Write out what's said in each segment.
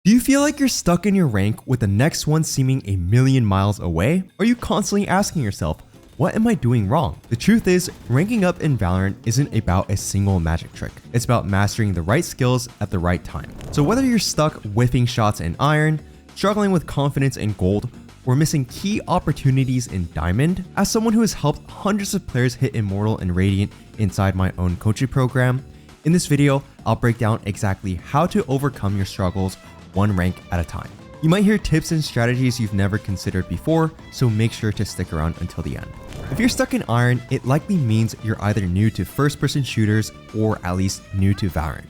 Do you feel like you're stuck in your rank with the next one seeming a million miles away? Or are you constantly asking yourself, what am I doing wrong? The truth is, ranking up in Valorant isn't about a single magic trick. It's about mastering the right skills at the right time. So whether you're stuck whiffing shots in Iron, struggling with confidence in Gold, or missing key opportunities in Diamond, as someone who has helped hundreds of players hit Immortal and Radiant inside my own coaching program, in this video, I'll break down exactly how to overcome your struggles one rank at a time. You might hear tips and strategies you've never considered before, so make sure to stick around until the end. If you're stuck in Iron, it likely means you're either new to first-person shooters or at least new to Valorant.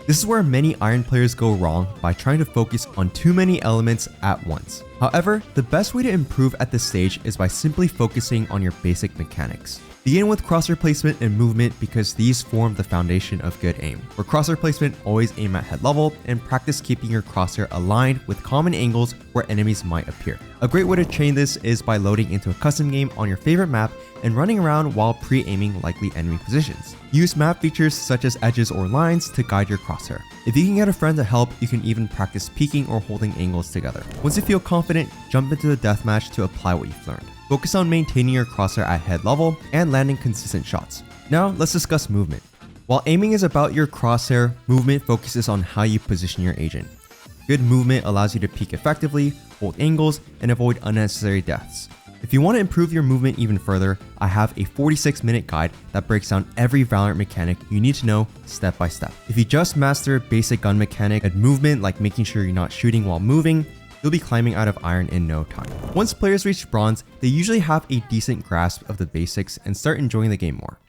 This is where many Iron players go wrong by trying to focus on too many elements at once. However, the best way to improve at this stage is by simply focusing on your basic mechanics. Begin with crosshair placement and movement because these form the foundation of good aim. For crosshair placement, always aim at head level and practice keeping your crosshair aligned with common angles where enemies might appear. A great way to train this is by loading into a custom game on your favorite map and running around while pre-aiming likely enemy positions. Use map features such as edges or lines to guide your crosshair. If you can get a friend to help, you can even practice peeking or holding angles together. Once you feel confident, jump into the deathmatch to apply what you've learned. Focus on maintaining your crosshair at head level and landing consistent shots. Now let's discuss movement. While aiming is about your crosshair, movement focuses on how you position your agent. Good movement allows you to peek effectively, hold angles, and avoid unnecessary deaths. If you want to improve your movement even further, I have a 46-minute guide that breaks down every Valorant mechanic you need to know step by step. If you just master basic gun mechanic and movement like making sure you're not shooting while moving, you'll be climbing out of Iron in no time. Once players reach Bronze, they usually have a decent grasp of the basics and start enjoying the game more.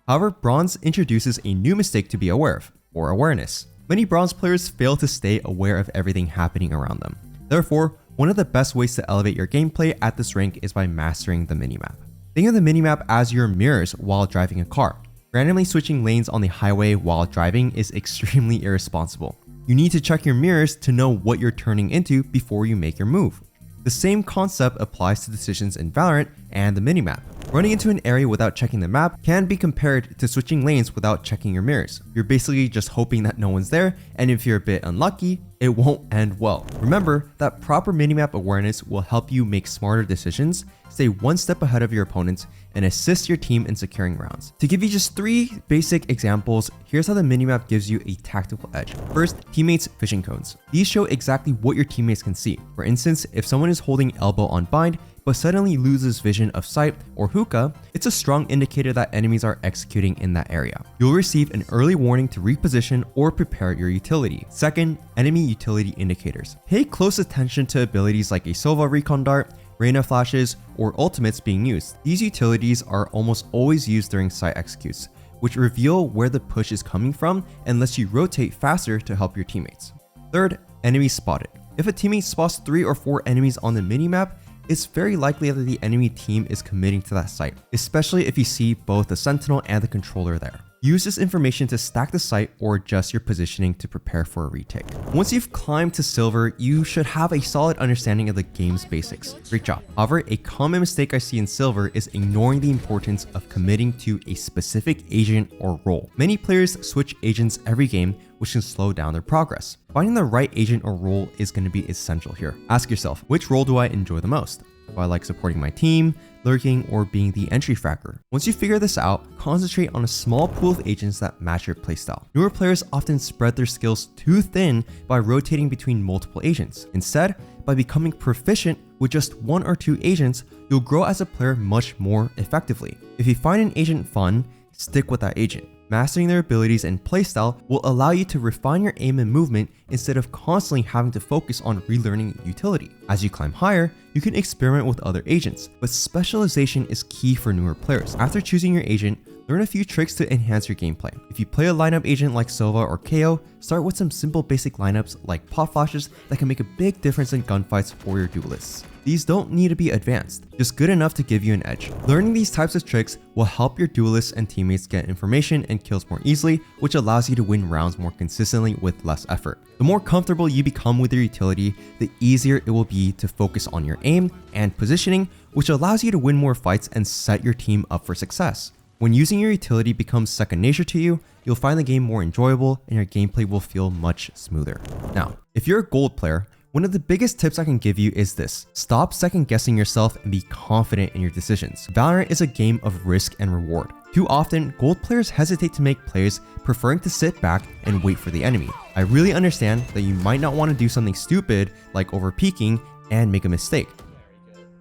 However, Bronze introduces a new mistake to be aware of, or awareness. Many Bronze players fail to stay aware of everything happening around them. Therefore, one of the best ways to elevate your gameplay at this rank is by mastering the minimap. Think of the minimap as your mirrors while driving a car. Randomly switching lanes on the highway while driving is extremely irresponsible. You need to check your mirrors to know what you're turning into before you make your move. The same concept applies to decisions in Valorant and the minimap. Running into an area without checking the map can be compared to switching lanes without checking your mirrors. You're basically just hoping that no one's there, and if you're a bit unlucky, it won't end well. Remember that proper minimap awareness will help you make smarter decisions, stay one step ahead of your opponents, and assist your team in securing rounds. To give you just 3 basic examples, here's how the minimap gives you a tactical edge. First, teammates' vision codes. These show exactly what your teammates can see. For instance, if someone is holding elbow on bind, but suddenly loses vision of sight or hookah, it's a strong indicator that enemies are executing in that area. You'll receive an early warning to reposition or prepare your utility. Second, enemy utility indicators. Pay close attention to abilities like a Sova recon dart, Reyna flashes, or ultimates being used. These utilities are almost always used during site executes, which reveal where the push is coming from and lets you rotate faster to help your teammates. Third, enemies spotted. If a teammate spots 3 or 4 enemies on the minimap, it's very likely that the enemy team is committing to that site, especially if you see both the sentinel and the controller there. Use this information to stack the site or adjust your positioning to prepare for a retake. Once you've climbed to silver, you should have a solid understanding of the game's basics. Great job. However, a common mistake I see in silver is ignoring the importance of committing to a specific agent or role. Many players switch agents every game, which can slow down their progress. Finding the right agent or role is going to be essential here. Ask yourself, which role do I enjoy the most? Do I like supporting my team, lurking, or being the entry fracker? Once you figure this out, concentrate on a small pool of agents that match your playstyle. Newer players often spread their skills too thin by rotating between multiple agents. Instead, by becoming proficient with just 1 or 2 agents, you'll grow as a player much more effectively. If you find an agent fun, stick with that agent. Mastering their abilities and playstyle will allow you to refine your aim and movement instead of constantly having to focus on relearning utility. As you climb higher, you can experiment with other agents, but specialization is key for newer players. After choosing your agent, learn a few tricks to enhance your gameplay. If you play a lineup agent like Sova or KO, start with some simple basic lineups like pop flashes that can make a big difference in gunfights for your duelists. These don't need to be advanced, just good enough to give you an edge. Learning these types of tricks will help your duelists and teammates get information and kills more easily, which allows you to win rounds more consistently with less effort. The more comfortable you become with your utility, the easier it will be to focus on your aim and positioning, which allows you to win more fights and set your team up for success. When using your utility becomes second nature to you, you'll find the game more enjoyable and your gameplay will feel much smoother. Now, if you're a gold player, one of the biggest tips I can give you is this: stop second guessing yourself and be confident in your decisions. Valorant is a game of risk and reward. Too often, gold players hesitate to make plays, preferring to sit back and wait for the enemy. I really understand that you might not want to do something stupid like over peeking and make a mistake.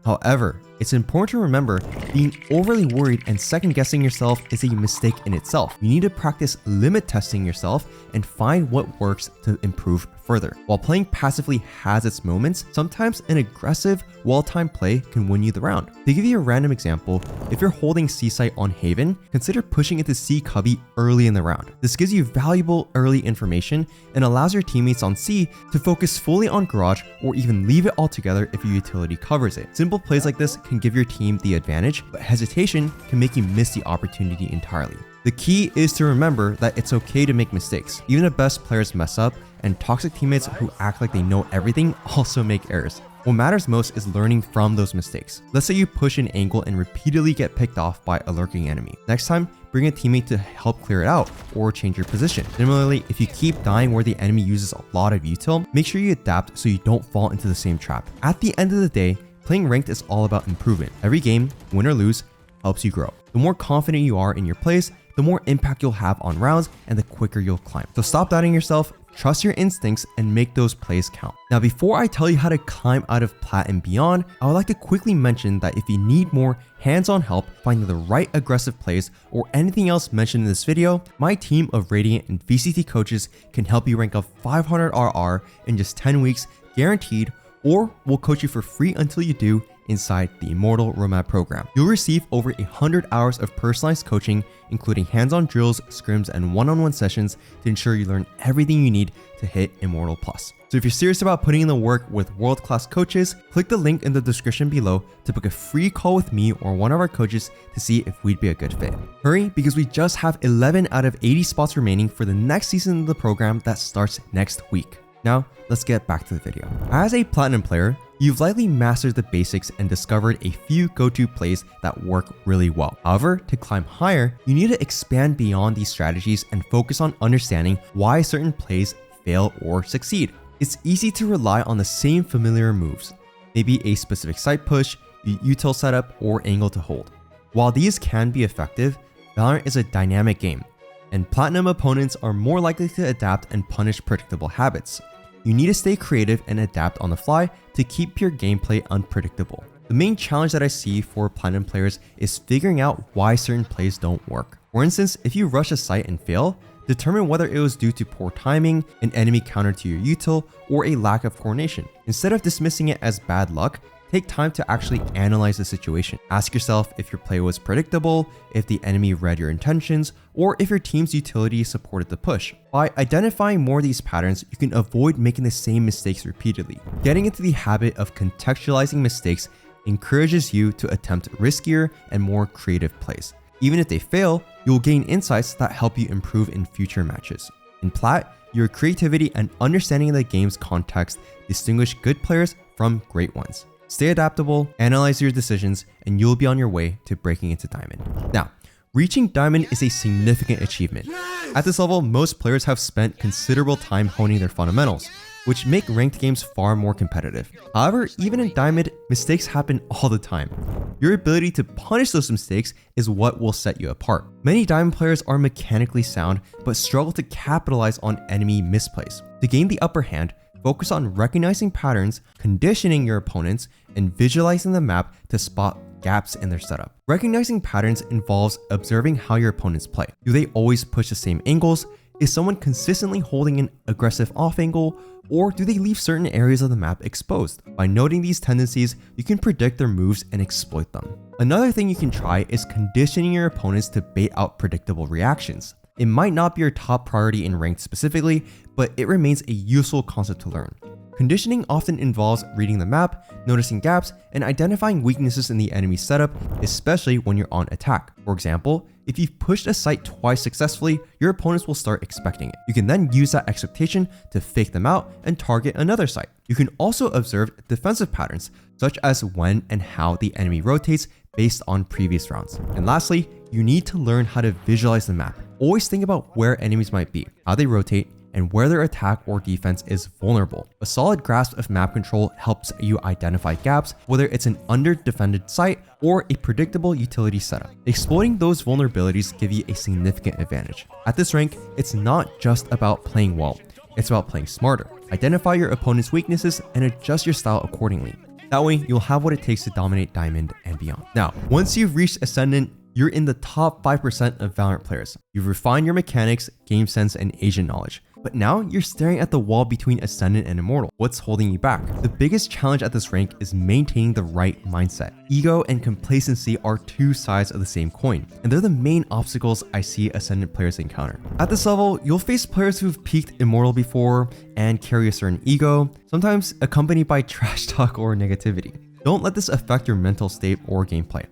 However, it's important to remember being overly worried and second guessing yourself is a mistake in itself. You need to practice limit testing yourself and find what works to improve further. While playing passively has its moments, sometimes an aggressive, well-timed play can win you the round. To give you a random example, if you're holding C site on Haven, consider pushing into C cubby early in the round. This gives you valuable early information and allows your teammates on C to focus fully on garage or even leave it altogether if your utility covers it. Simple plays like this can give your team the advantage, but hesitation can make you miss the opportunity entirely. The key is to remember that it's okay to make mistakes. Even the best players mess up, and toxic teammates who act like they know everything also make errors. What matters most is learning from those mistakes. Let's say you push an angle and repeatedly get picked off by a lurking enemy. Next time, bring a teammate to help clear it out or change your position. Similarly, if you keep dying where the enemy uses a lot of util, make sure you adapt so you don't fall into the same trap. At the end of the day, playing ranked is all about improvement. Every game, win or lose, helps you grow. The more confident you are in your plays, the more impact you'll have on rounds and the quicker you'll climb. So stop doubting yourself, trust your instincts, and make those plays count. Now, before I tell you how to climb out of plat and beyond, I would like to quickly mention that if you need more hands-on help finding the right aggressive plays or anything else mentioned in this video, my team of Radiant and VCT coaches can help you rank up 500 RR in just 10 weeks, guaranteed, or we'll coach you for free until you do inside the Immortal Roadmap program. You'll receive over 100 hours of personalized coaching, including hands-on drills, scrims, and one-on-one sessions to ensure you learn everything you need to hit Immortal Plus. So if you're serious about putting in the work with world-class coaches, click the link in the description below to book a free call with me or one of our coaches to see if we'd be a good fit. Hurry, because we just have 11 out of 80 spots remaining for the next season of the program that starts next week. Now, let's get back to the video. As a platinum player, you've likely mastered the basics and discovered a few go-to plays that work really well. However, to climb higher, you need to expand beyond these strategies and focus on understanding why certain plays fail or succeed. It's easy to rely on the same familiar moves, maybe a specific site push, util setup, or angle to hold. While these can be effective, Valorant is a dynamic game, and platinum opponents are more likely to adapt and punish predictable habits. You need to stay creative and adapt on the fly to keep your gameplay unpredictable. The main challenge that I see for platinum players is figuring out why certain plays don't work. For instance, if you rush a site and fail, determine whether it was due to poor timing, an enemy counter to your util, or a lack of coordination. Instead of dismissing it as bad luck, take time to actually analyze the situation. Ask yourself if your play was predictable, if the enemy read your intentions, or if your team's utility supported the push. By identifying more of these patterns, you can avoid making the same mistakes repeatedly. Getting into the habit of contextualizing mistakes encourages you to attempt riskier and more creative plays. Even if they fail, you'll gain insights that help you improve in future matches. In Plat, your creativity and understanding of the game's context distinguish good players from great ones. Stay adaptable, analyze your decisions, and you'll be on your way to breaking into Diamond. Now, reaching Diamond is a significant achievement. At this level, most players have spent considerable time honing their fundamentals, which make ranked games far more competitive. However, even in Diamond, mistakes happen all the time. Your ability to punish those mistakes is what will set you apart. Many Diamond players are mechanically sound, but struggle to capitalize on enemy misplays. To gain the upper hand, focus on recognizing patterns, conditioning your opponents, and visualizing the map to spot gaps in their setup. Recognizing patterns involves observing how your opponents play. Do they always push the same angles? Is someone consistently holding an aggressive off angle? Or do they leave certain areas of the map exposed? By noting these tendencies, you can predict their moves and exploit them. Another thing you can try is conditioning your opponents to bait out predictable reactions. It might not be your top priority in ranked specifically, but it remains a useful concept to learn. Conditioning often involves reading the map, noticing gaps, and identifying weaknesses in the enemy setup, especially when you're on attack. For example, if you've pushed a site twice successfully, your opponents will start expecting it. You can then use that expectation to fake them out and target another site. You can also observe defensive patterns, such as when and how the enemy rotates based on previous rounds. And lastly, you need to learn how to visualize the map. Always think about where enemies might be, how they rotate, and where their attack or defense is vulnerable. A solid grasp of map control helps you identify gaps, whether it's an under-defended site or a predictable utility setup. Exploiting those vulnerabilities give you a significant advantage. At this rank, it's not just about playing well, it's about playing smarter. Identify your opponent's weaknesses and adjust your style accordingly. That way, you'll have what it takes to dominate Diamond and beyond. Now, once you've reached Ascendant, you're in the top 5% of Valorant players. You've refined your mechanics, game sense, and agent knowledge. But now you're staring at the wall between Ascendant and Immortal. What's holding you back? The biggest challenge at this rank is maintaining the right mindset. Ego and complacency are two sides of the same coin, and they're the main obstacles I see Ascendant players encounter. At this level, you'll face players who've peaked Immortal before and carry a certain ego, sometimes accompanied by trash talk or negativity. Don't let this affect your mental state or gameplay.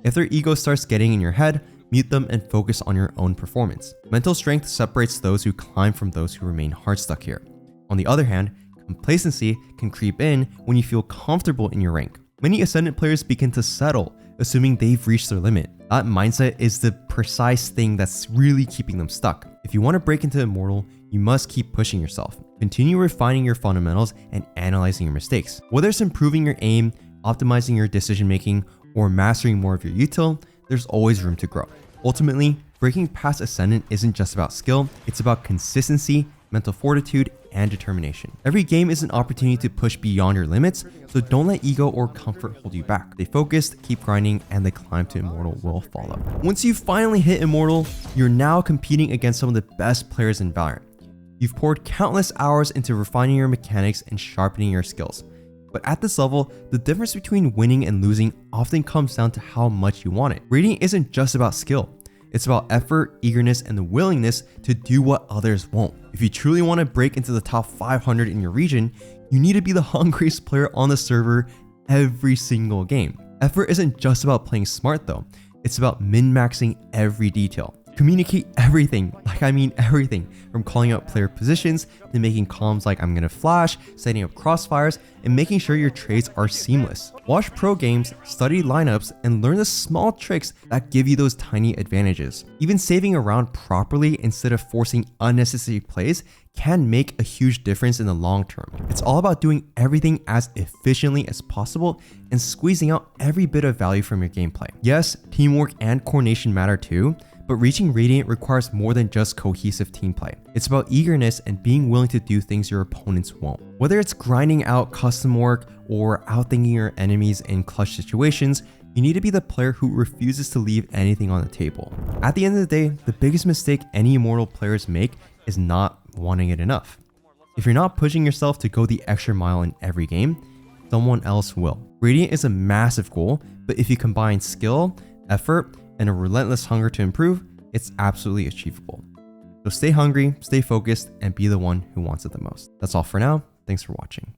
If their ego starts getting in your head, mute them and focus on your own performance. Mental strength separates those who climb from those who remain hard stuck here. On the other hand, complacency can creep in when you feel comfortable in your rank. Many Ascendant players begin to settle, assuming they've reached their limit. That mindset is the precise thing that's really keeping them stuck. If you want to break into Immortal, you must keep pushing yourself. Continue refining your fundamentals and analyzing your mistakes. Whether it's improving your aim, optimizing your decision making, or mastering more of your util, there's always room to grow. Ultimately, breaking past Ascendant isn't just about skill, it's about consistency, mental fortitude, and determination. Every game is an opportunity to push beyond your limits, so don't let ego or comfort hold you back. Stay focused, keep grinding, and the climb to Immortal will follow. Once you finally hit Immortal, you're now competing against some of the best players in Valorant. You've poured countless hours into refining your mechanics and sharpening your skills. But at this level, the difference between winning and losing often comes down to how much you want it. Rating isn't just about skill. It's about effort, eagerness, and the willingness to do what others won't. If you truly want to break into the top 500 in your region, you need to be the hungriest player on the server every single game. Effort isn't just about playing smart though. It's about min-maxing every detail. Communicate everything, everything, from calling out player positions to making comms like I'm gonna flash, setting up crossfires, and making sure your trades are seamless. Watch pro games, study lineups, and learn the small tricks that give you those tiny advantages. Even saving a round properly instead of forcing unnecessary plays can make a huge difference in the long term. It's all about doing everything as efficiently as possible and squeezing out every bit of value from your gameplay. Yes, teamwork and coordination matter too, but reaching Radiant requires more than just cohesive team play. It's about eagerness and being willing to do things your opponents won't. Whether it's grinding out custom work or outthinking your enemies in clutch situations, you need to be the player who refuses to leave anything on the table. At the end of the day, the biggest mistake any Immortal players make is not wanting it enough. If you're not pushing yourself to go the extra mile in every game, someone else will. Radiant is a massive goal, but if you combine skill, effort, and a relentless hunger to improve, it's absolutely achievable. So stay hungry, stay focused, and be the one who wants it the most. That's all for now. Thanks for watching.